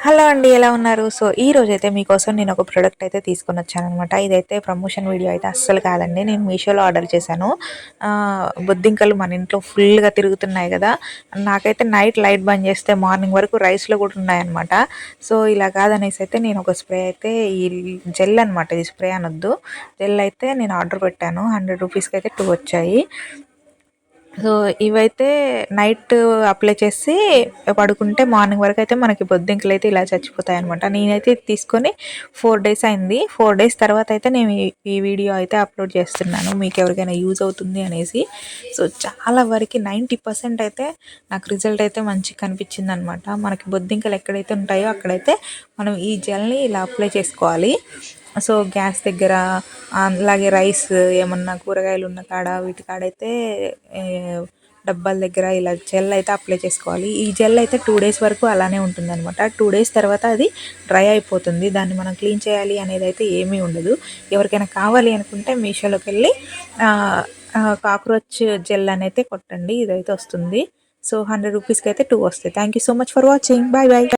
Hello అండి, ఎలా ఉన్నారు? సో ఈ రోజైతే మీకోసం నేను ఒక ప్రోడక్ట్ అయితే తీసుకొని వచ్చాననమాట. ఇదైతే ప్రమోషన్ వీడియో అయితే అస్సలు కాదండి. నేను మీషోలో ఆర్డర్ చేశాను. బొద్దింకలు మన ఇంట్లో ఫుల్గా తిరుగుతున్నాయి కదా. నాకైతే నైట్ లైట్ బంద్ చేస్తే మార్నింగ్ వరకు రైస్లో కూడా ఉన్నాయన్నమాట. సో ఇలా కాదనేసి అయితే నేను ఒక స్ప్రే అయితే ఈ జెల్ అనమాట, ఇది స్ప్రే అనొద్దు, జెల్ అయితే నేను ఆర్డర్ పెట్టాను. 100 రూపీస్కి అయితే 2 వచ్చాయి. సో ఇవైతే నైట్ అప్లై చేసి పడుకుంటే మార్నింగ్ వరకు అయితే మనకి బొద్దింకలు అయితే ఇలా చచ్చిపోతాయి అనమాట. నేనైతే ఇది తీసుకొని 4 డేస్ అయింది. 4 డేస్ తర్వాత అయితే నేను ఈ వీడియో అయితే అప్లోడ్ చేస్తున్నాను, మీకు ఎవరికైనా యూజ్ అవుతుంది అనేసి. సో చాలా వరకు 90% అయితే నాకు రిజల్ట్ అయితే మంచిగా కనిపించింది అనమాట. మనకి బొద్దింకలు ఎక్కడైతే ఉంటాయో అక్కడైతే మనం ఈ జెల్ని ఇలా అప్లై చేసుకోవాలి. సో గ్యాస్ దగ్గర, అలాగే రైస్ ఏమన్నా కూరగాయలు ఉన్న కాడ, వీటి కాడైతే డబ్బాల దగ్గర ఇలా జెల్ అయితే అప్లై చేసుకోవాలి. ఈ జెల్ అయితే 2 డేస్ వరకు అలానే ఉంటుందన్నమాట. 2 డేస్ తర్వాత అది డ్రై అయిపోతుంది. దాన్ని మనం క్లీన్ చేయాలి అనేది అయితే ఏమీ ఉండదు. ఎవరికైనా కావాలి అనుకుంటే మీషోలోకి వెళ్ళి కాక్రోచ్ జెల్ అని అయితే కొట్టండి, ఇదైతే వస్తుంది. సో 100 రూపీస్కి అయితే 2 వస్తాయి. Thank you so much for watching. Bye bye.